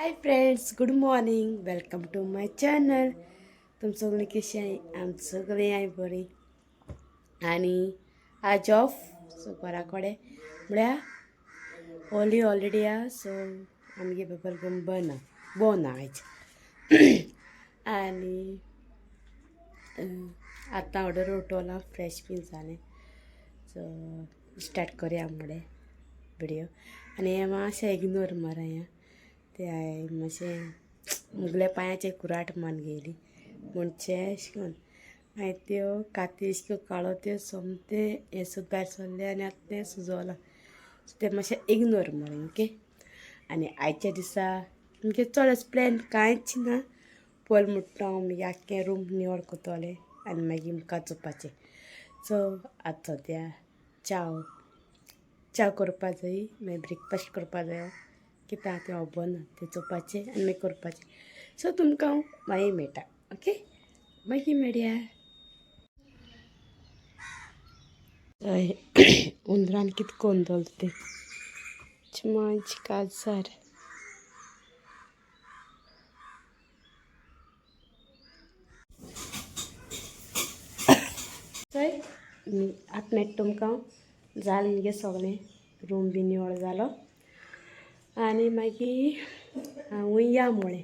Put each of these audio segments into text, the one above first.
High friends, good morning. Welcome to my channel. तुमचं सगळी कशी आहे? आमचं सगळे आहे बरी. आणि आज ऑफ सो बराकडे म्हळ्या ऑलरेडी सो आमगे पेपर गम बोना आज. आणि आता ऑर्डर उठवला फ्रेश बीन झाले सो स्टार्ट करूया मुळे व्हिडिओ. आणि हे मातशें इग्नोर मारा या ते आहे मातशें मुगल्या पांयाचे कुराट मान गेली म्हणचे अशें करून हांवें त्यो काती अशें काळो त्यो सोमते हें सुद्दां भायर सरले आनी आतां तें सुजवलां सो तें मातशें इग्नोर मारें ओके. आनी आयच्या दिसा म्हणजे चड प्लॅन कांयच ना. पयल म्हणटा हांव मागीर आख्खें रूम निवळ कोतोलें आनी मागीर मुखार चोवपाचें. सो आतां सद्या च्या करपा जायी मागीर ब्रेकफास्ट करपा जायो कित्याक तें खबर ना तें चोवपाचें आनी मागीर करपाचें. सो तुमकां हांव मागीर मेळटा ओके. मागीर मेळया. हुंदरान कितें करून दवरलें तें चमाच काजार. थंय आतां मेळटा तुमकां जालें मगे सगळें रूम बी निवळ जालो आनी मागीर हूंय या म्हळें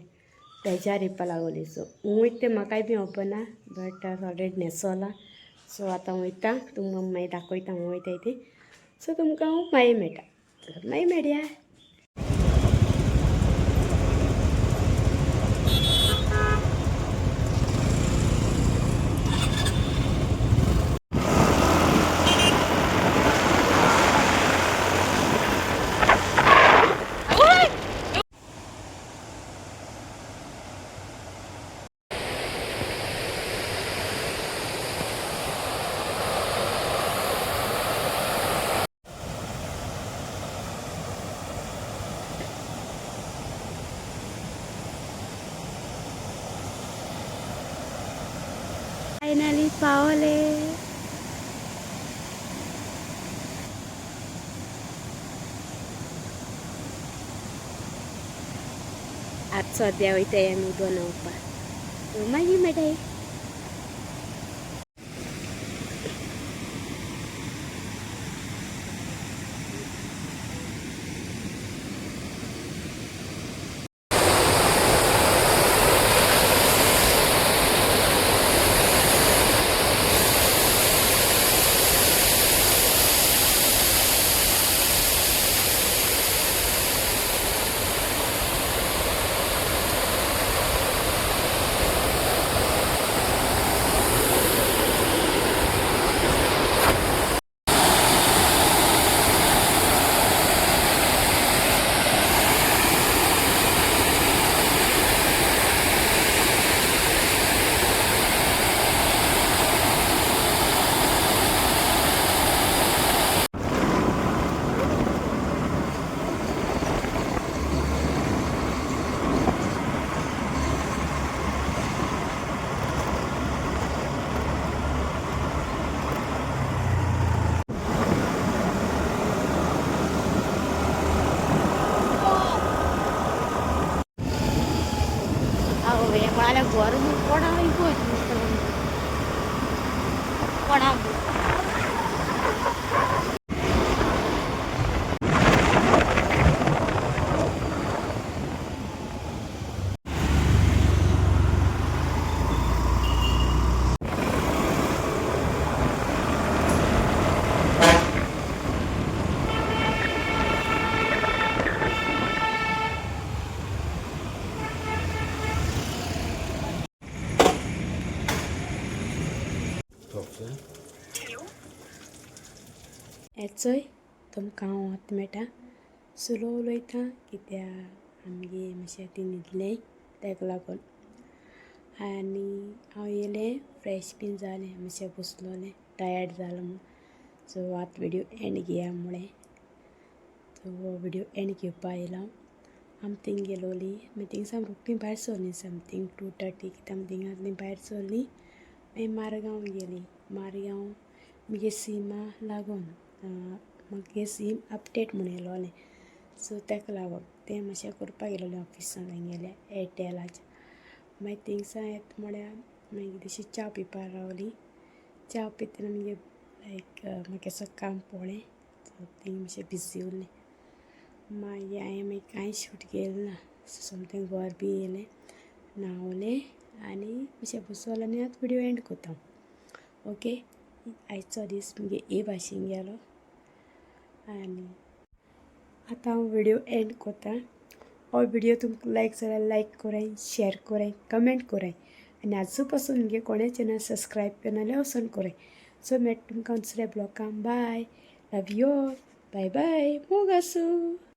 बेजार येवपा लागली. सो वयता तें म्हाकाय बी खबर बट ऑलरेडी न्हेसोला. सो आतां वयता तुमकां मागीर दाखयता हांव वयताय ती. सो तुमकां हांव मागीर मेळटा मागीर मेळया. फायनली पावले. आज सद्या वयताय आमी बनवपाक मागीर मेळटाय. मला घर कोणा कोणा येचोय तुमकां हांव आतां मेळटा. स्लो उलयता कित्याक आमगे मातशें ती न्हिदलें ताका लागून. आनी हांव येयलें फ्रेश बीन जालें मातशें बसलोलें टायर्ड जालो म्हूण. सो आतां व्हिडियो एंड घेया म्हळें. सो हो व्हिडियो एंड घेवपा येयलो. आमी थिंग गेलोलीं मागीर थिंगसान रोखडीं भायर सरलीं समथींग 2:30 कित्याक आमी थिंगांतलीं भायर सरलीं. मागीर मारगांव गेलीं. मारगांव म्हगे सिमा लागून म्हागे सीम अपडेट म्हूण येयलोलें. सो ताका लागून तें मातशें करपाक गेलेलें ऑफिसान गेलें एअरटेलाच्या. मागीर थिंगसान येता म्हळ्यार मागीर तशी च्या पिवपा रावली. च्या पितना मागीर लायक म्हाका असो काम पडलें. सो थंय मातशें बिजी उरलें. मागीर हांवें मागीर कांय शूट केलें ना. सोमतें घर बी येयलें, न्हांवलें आनी मातशें बसोलें आनी आतां विडियो एंड कोत्ता. ओके, आयचो दीस मुगे हे भाशेन गेलो आनी आतां हांव विडियो एंड कोत्ता. हो विडियो तुमकां लायक जाल्यार लायक कोराय, शेअर कोराय, कमेंट कोराय आनी आजू पासून मुगे कोणे चॅनल सबस्क्रायब करना जाल्यार वचून कोराय. सो मेळटा तुमकां दुसऱ्या ब्लॉगान. Bye, love you all, bye bye, मोग आसूं.